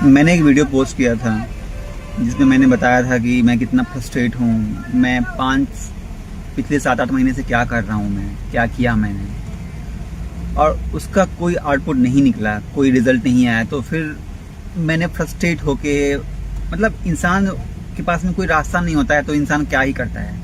मैंने एक video post किया था जिसमें मैंने बताया था कि मैं कितना फ्रस्ट्रेट हूँ। मैं पिछले 7-8 महीने से क्या कर रहा हूँ, मैं क्या किया मैंने, और उसका कोई आउटपुट नहीं निकला, कोई रिजल्ट नहीं आया। तो फिर मैंने फ्रस्ट्रेट होके, मतलब इंसान के पास में कोई रास्ता नहीं होता है तो इंसान क्या ही करता है।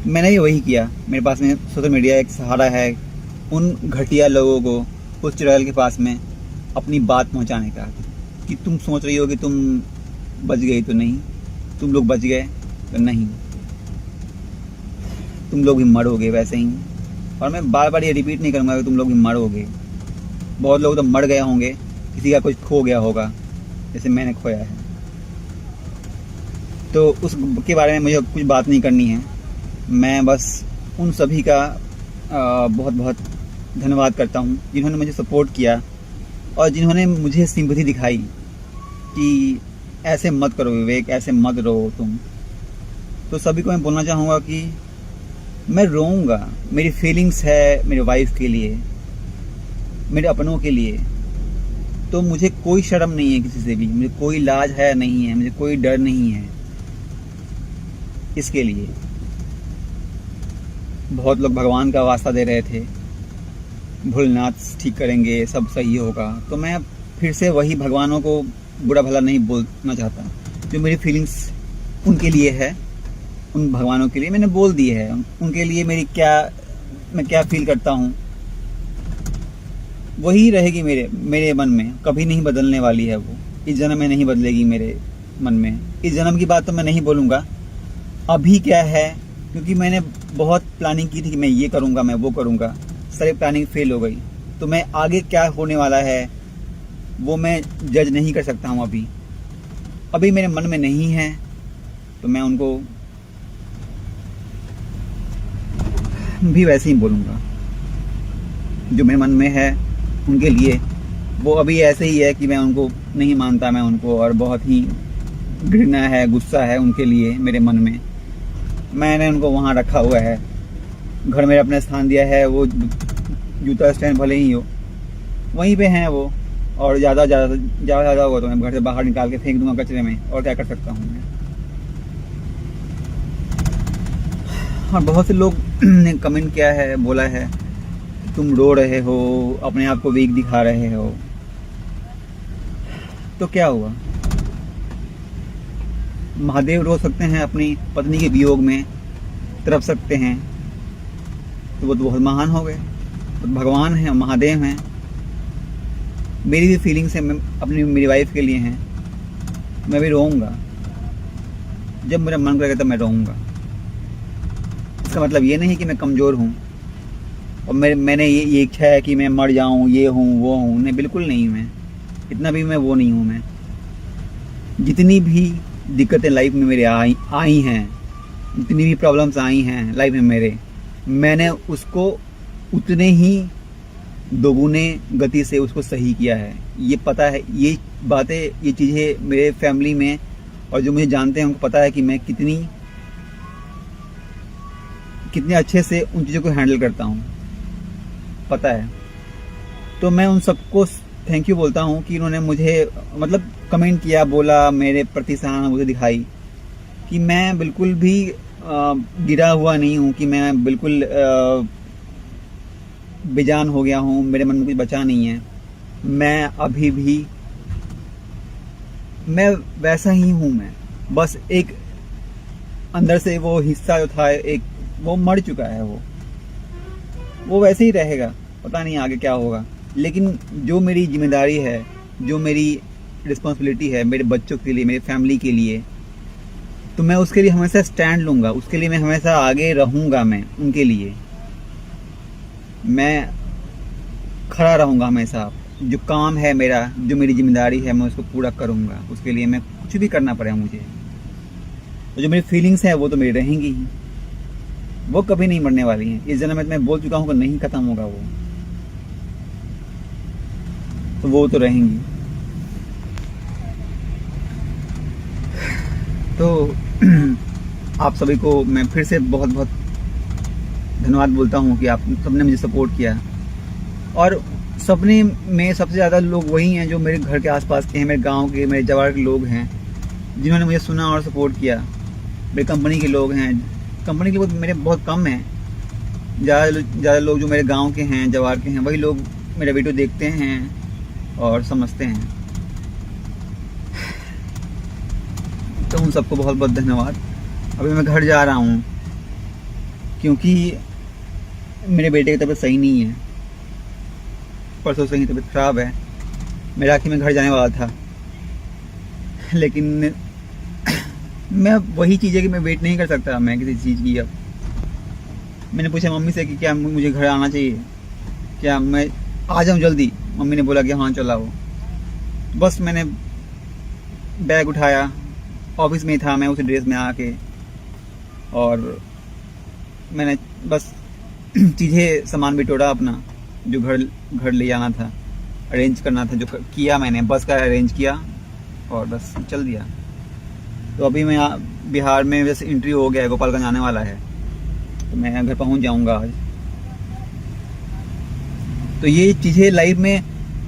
मैंने भी वही किया। मेरे पास में सोशल मीडिया एक सहारा है उन घटिया लोगों को, उस चुड़ैल के पास में अपनी बात पहुंचाने का, कि तुम सोच रही हो कि तुम बच गई, तो नहीं, तुम लोग बच गए तो नहीं, तुम लोग भी मरोगे वैसे ही। और मैं बार बार ये रिपीट नहीं करूँगा कि तुम लोग भी मरोगे। बहुत लोग तो मर गए होंगे, किसी का कुछ खो गया होगा जैसे मैंने खोया है, तो उसके बारे में मुझे कुछ बात नहीं करनी है। मैं बस उन सभी का बहुत बहुत धन्यवाद करता हूँ जिन्होंने मुझे सपोर्ट किया और जिन्होंने मुझे सिंपैथी दिखाई कि ऐसे मत करो विवेक, ऐसे मत रो तुम। तो सभी को मैं बोलना चाहूँगा कि मैं रोऊंगा, मेरी फीलिंग्स है मेरी वाइफ के लिए, मेरे अपनों के लिए। तो मुझे कोई शर्म नहीं है किसी से भी, मुझे कोई लाज है नहीं है, मुझे कोई डर नहीं है इसके लिए। बहुत लोग भगवान का वास्ता दे रहे थे, भोलेनाथ ठीक करेंगे, सब सही होगा। तो मैं फिर से वही भगवानों को बुरा भला नहीं बोलना चाहता। जो मेरी फीलिंग्स उनके लिए है, उन भगवानों के लिए मैंने बोल दी है। उनके लिए मैं क्या फील करता हूँ वही रहेगी मेरे मन में, कभी नहीं बदलने वाली है वो। इस जन्म में नहीं बदलेगी मेरे मन में। इस जन्म की बात तो मैं नहीं बोलूँगा, अभी क्या है, क्योंकि मैंने बहुत प्लानिंग की थी कि मैं ये करूँगा, मैं वो करूँगा, सारी प्लानिंग फेल हो गई। तो मैं आगे क्या होने वाला है वो मैं जज नहीं कर सकता हूँ। अभी मेरे मन में नहीं है, तो मैं उनको भी वैसे ही बोलूँगा। जो मेरे मन में है उनके लिए वो अभी ऐसे ही है कि मैं उनको नहीं मानता, मैं उनको, और बहुत ही घृणा है, गुस्सा है उनके लिए मेरे मन में। मैंने उनको वहाँ रखा हुआ है, घर में अपने स्थान दिया है। वो जूता स्टैंड भले ही हो, वहीं पे हैं वो। और ज़्यादा होगा तो मैं घर से बाहर निकाल के फेंक दूंगा कचरे में, और क्या कर सकता हूँ मैं। और बहुत से लोग ने कमेंट किया है, बोला है तुम रो रहे हो, अपने आप को वीक दिखा रहे हो। तो क्या हुआ, महादेव रो सकते हैं अपनी पत्नी के वियोग में, तड़प सकते हैं, तो वो तो बहुत महान हो गए। तो भगवान है, महादेव हैं। मेरी भी फीलिंग्स है मेरी वाइफ के लिए हैं। मैं भी रोऊंगा, जब मेरा मन करेगा तब मैं रोऊंगा। इसका मतलब ये नहीं कि मैं कमज़ोर हूँ और मैंने ये इच्छा है कि मैं मर जाऊँ, ये हूँ वो हूँ। नहीं, बिल्कुल नहीं। मैं इतना भी मैं वो नहीं हूँ। मैं जितनी भी दिक्कतें लाइफ में मेरे आई हैं, जितनी भी प्रॉब्लम्स आई हैं लाइफ में मैंने उसको उतने ही दोगुने गति से उसको सही किया है। ये पता है, ये बातें, ये चीज़ें मेरे फैमिली में और जो मुझे जानते हैं उनको पता है कि मैं कितने अच्छे से उन चीज़ों को हैंडल करता हूँ, पता है। तो मैं उन सबको थैंक यू बोलता हूँ कि इन्होंने मुझे मतलब कमेंट किया, बोला, मेरे प्रति सहानुभूति दिखाई कि मैं बिल्कुल भी गिरा हुआ नहीं हूँ, कि मैं बिल्कुल बेजान हो गया हूँ, मेरे मन में कुछ बचा नहीं है। मैं अभी भी मैं वैसा ही हूँ। मैं बस एक अंदर से वो हिस्सा जो था एक, वो मर चुका है। वो वैसे ही रहेगा, पता नहीं आगे क्या होगा। लेकिन जो मेरी जिम्मेदारी है, जो मेरी रिस्पॉन्सिबिलिटी है मेरे बच्चों के लिए, मेरी फैमिली के लिए, तो मैं उसके लिए हमेशा स्टैंड लूँगा, उसके लिए मैं हमेशा आगे रहूँगा। मैं उनके लिए मैं खड़ा रहूँगा हमेशा। जो काम है मेरा, जो मेरी जिम्मेदारी है, मैं उसको पूरा करूँगा। उसके लिए मैं कुछ भी करना पड़े मुझे। तो जो मेरी फीलिंग्स हैं वो तो मेरी रहेंगी ही, वो कभी नहीं मरने वाली हैं। इस जन्म में मैं बोल चुका हूँ कि नहीं खत्म होगा वो, तो वो तो रहेंगी। तो आप सभी को मैं फिर से बहुत बहुत धन्यवाद बोलता हूँ कि आप सबने मुझे सपोर्ट किया। और सपने में सबसे ज़्यादा लोग वही हैं जो मेरे घर के आसपास के हैं, मेरे गांव के, मेरे जवार के लोग हैं, जिन्होंने मुझे सुना और सपोर्ट किया। मेरे कंपनी के लोग हैं, कंपनी के लोग मेरे बहुत कम हैं। ज़्यादा लोग जो मेरे गांव के हैं, जवार के हैं, वही लोग मेरा वीडियो देखते हैं और समझते हैं। तो उन सबको बहुत बहुत धन्यवाद। अभी मैं घर जा रहा हूँ क्योंकि मेरे बेटे की तबीयत सही नहीं है, परसों से ही तबीयत ख़राब है। मेरा कि मैं घर जाने वाला था, लेकिन मैं वही चीज़ है कि मैं वेट नहीं कर सकता मैं किसी चीज़ की। अब मैंने पूछा मम्मी से कि क्या मुझे घर आना चाहिए, क्या मैं आ जाऊँ जल्दी। मम्मी ने बोला कि हाँ चल आओ। बस मैंने बैग उठाया, ऑफिस में ही था मैं उसी ड्रेस में आके, और मैंने बस चीज़ें सामान बिटोरा अपना, जो घर ले जाना था, अरेंज करना था, जो किया मैंने, बस का अरेंज किया और बस चल दिया। तो अभी मैं बिहार में वैसे एंट्री हो गया है, गोपालगंज आने वाला है, तो मैं घर पहुंच जाऊंगा आज। तो ये चीज़ें लाइफ में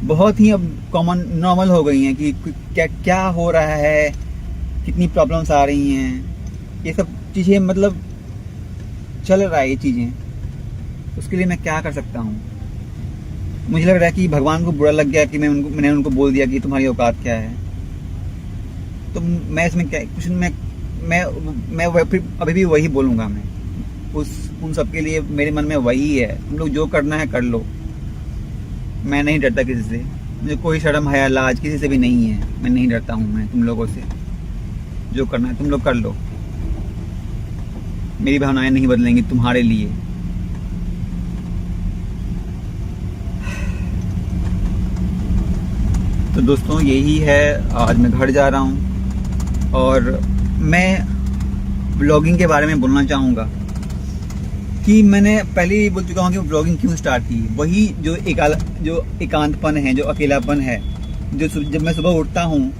बहुत ही अब कॉमन नॉर्मल हो गई हैं कि क्या क्या हो रहा है, कितनी प्रॉब्लम्स आ रही हैं, ये सब चीज़ें मतलब चल रहा है ये चीज़ें। उसके लिए मैं क्या कर सकता हूँ। मुझे लग रहा है कि भगवान को बुरा लग गया कि मैंने उनको बोल दिया कि तुम्हारी औकात क्या है। तो मैं इसमें क्या कुछ मैं अभी भी वही बोलूँगा। मैं उन सब के लिए मेरे मन में वही है, तुम लोग जो करना है कर लो। मैं नहीं डरता किसी से, मुझे कोई शर्म हया लाज किसी से भी नहीं है। मैं नहीं डरता हूँ मैं तुम लोगों से। जो करना है तुम लोग कर लो, मेरी भावनाएं नहीं बदलेंगी तुम्हारे लिए। तो दोस्तों यही है, आज मैं घर जा रहा हूँ और मैं ब्लॉगिंग के बारे में बोलना चाहूँगा कि मैंने पहले ही बोल चुका हूँ कि ब्लॉगिंग क्यों स्टार्ट की। वही जो एकांतपन है, जो अकेलापन है, जो जब मैं सुबह उठता हूँ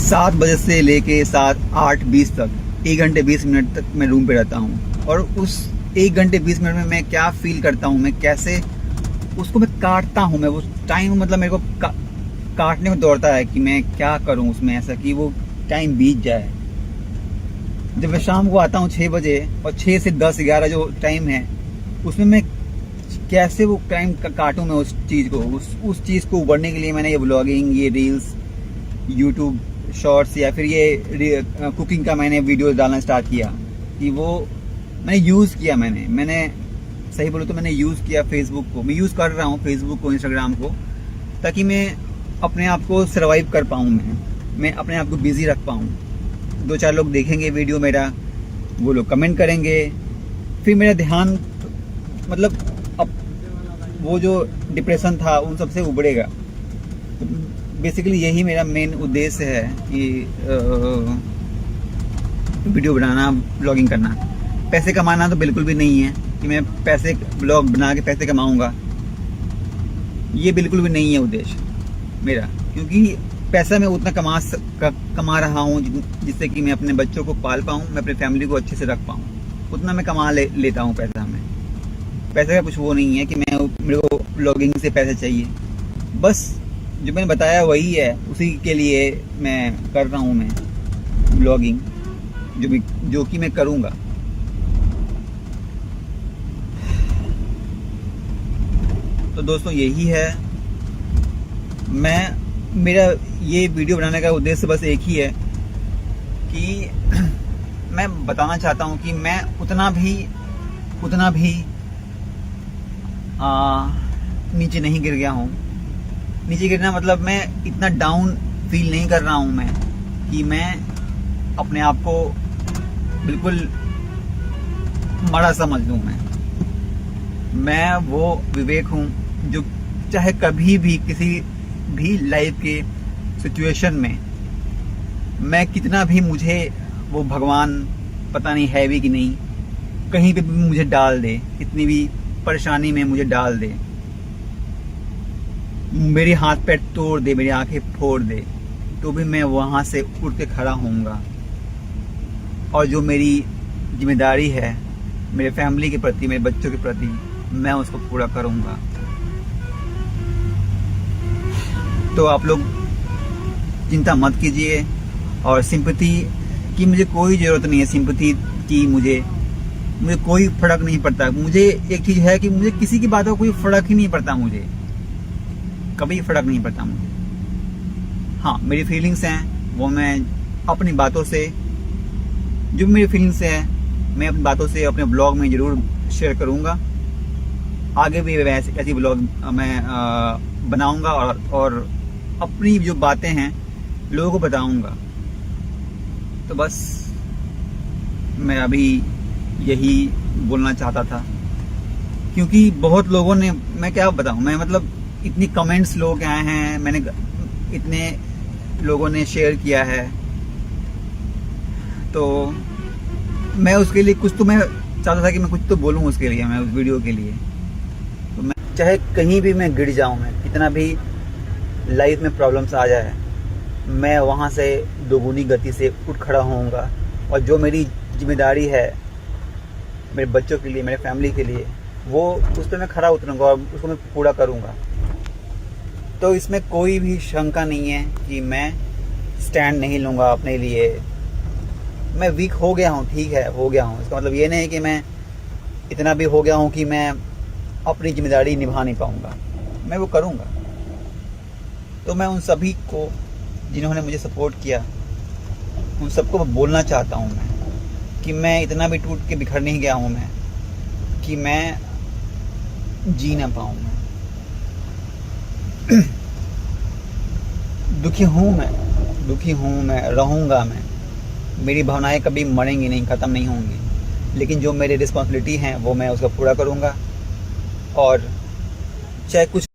7 बजे से लेके 8:20 तक 1 घंटे 20 मिनट तक मैं रूम पे रहता हूँ, और उस 1 घंटे 20 मिनट में मैं क्या फील करता हूँ, मैं कैसे उसको मैं काटता हूँ। मैं उस टाइम मतलब मेरे को काटने में दौड़ता है कि मैं क्या करूँ उसमें ऐसा कि वो टाइम बीत जाए। जब मैं शाम को आता हूँ 6 बजे और 6 से 10-11 जो टाइम है, उसमें मैं कैसे वो टाइम काटूँ मैं उस चीज़ को, उस चीज़ को उबरने के लिए मैंने ये व्लॉगिंग, ये रील्स, यूट्यूब शॉर्ट्स या फिर ये कुकिंग का मैंने वीडियो डालना स्टार्ट किया। कि वो मैंने यूज़ किया, मैंने सही बोलूँ तो मैंने यूज़ किया फेसबुक को। मैं यूज़ कर रहा हूँ फेसबुक को, इंस्टाग्राम को, ताकि मैं अपने आप को सर्वाइव कर पाऊँ, मैं अपने आप को बिज़ी रख पाऊँ। 2-4 लोग देखेंगे वीडियो मेरा, वो लोग कमेंट करेंगे, फिर मेरा ध्यान मतलब अब वो जो डिप्रेशन था उन सबसे उबरेगा। तो बेसिकली यही मेरा मेन उद्देश्य है कि वीडियो बनाना, ब्लॉगिंग करना। पैसे कमाना तो बिल्कुल भी नहीं है कि मैं पैसे ब्लॉग बना के पैसे कमाऊँगा, ये बिल्कुल भी नहीं है उद्देश्य मेरा। क्योंकि पैसा मैं उतना कमा रहा हूँ जिससे कि मैं अपने बच्चों को पाल पाऊँ, मैं अपनी फैमिली को अच्छे से रख पाऊँ, उतना मैं कमा लेता हूँ पैसा में। पैसे का कुछ वो नहीं है कि मेरे को ब्लॉगिंग से पैसे चाहिए। बस जो मैंने बताया वही है, उसी के लिए मैं कर रहा हूँ मैं ब्लॉगिंग, जो कि मैं करूँगा। तो दोस्तों यही है, मेरा ये वीडियो बनाने का उद्देश्य बस एक ही है कि मैं बताना चाहता हूँ कि मैं उतना भी नीचे नहीं गिर गया हूँ। नीचे गिरना मतलब मैं इतना डाउन फील नहीं कर रहा हूँ मैं, कि मैं अपने आप को बिल्कुल मरा समझ लूँ। मैं वो विवेक हूँ जो चाहे कभी भी किसी भी लाइफ के सिचुएशन में मैं कितना भी, मुझे वो भगवान पता नहीं है भी कि नहीं, कहीं पे भी मुझे डाल दे, कितनी भी परेशानी में मुझे डाल दे, मेरे हाथ पैर तोड़ दे, मेरी आंखें फोड़ दे, तो भी मैं वहां से उठ के खड़ा होऊंगा। और जो मेरी जिम्मेदारी है मेरे फैमिली के प्रति, मेरे बच्चों के प्रति, मैं उसको पूरा करूंगा। तो आप लोग चिंता मत कीजिए। और सिंपैथी की मुझे कोई ज़रूरत नहीं है, सिंपैथी की मुझे कोई फ़र्क नहीं पड़ता। मुझे एक चीज़ है कि मुझे किसी की बातों का कोई फ़र्क ही नहीं पड़ता, मुझे कभी फ़र्क नहीं पड़ता मुझे। हाँ, मेरी फीलिंग्स हैं वो मैं अपनी बातों से, जो मेरी फीलिंग्स हैं मैं अपनी बातों से अपने ब्लॉग में ज़रूर शेयर करूँगा। आगे भी ऐसी ब्लॉग मैं बनाऊँगा और अपनी जो बातें हैं लोगों को बताऊँगा। तो बस मैं अभी यही बोलना चाहता था, क्योंकि बहुत लोगों ने, मैं क्या बताऊँ, मैं मतलब इतनी कमेंट्स लोग आए हैं, मैंने इतने लोगों ने शेयर किया है, तो मैं उसके लिए कुछ तो मैं चाहता था कि मैं कुछ तो बोलूँ उसके लिए, मैं उस वीडियो के लिए। तो मैं चाहे कहीं भी मैं गिर जाऊँ, मैं कितना भी लाइफ में प्रॉब्लम्स आ जाए, मैं वहाँ से दोगुनी गति से उठ खड़ा होऊंगा। और जो मेरी जिम्मेदारी है मेरे बच्चों के लिए, मेरे फैमिली के लिए, वो उस पर मैं खड़ा उतरूंगा और उसको मैं पूरा करूंगा। तो इसमें कोई भी शंका नहीं है कि मैं स्टैंड नहीं लूँगा अपने लिए। मैं वीक हो गया हूँ, ठीक है, हो गया हूँ, इसका मतलब ये नहीं है कि मैं इतना भी हो गया हूँ कि मैं अपनी जिम्मेदारी निभा नहीं पाऊँगा, मैं वो करूँगा। तो मैं उन सभी को जिन्होंने मुझे सपोर्ट किया, उन सबको बोलना चाहता हूँ मैं कि मैं इतना भी टूट के बिखर नहीं गया हूँ मैं, कि मैं जी ना पाऊँ। मैं दुखी हूँ मैं, रहूँगा मैं। मेरी भावनाएं कभी मरेंगी नहीं, ख़त्म नहीं होंगी, लेकिन जो मेरी रिस्पॉन्सिबिलिटी हैं वो मैं उसका पूरा करूँगा। और चाहे कुछ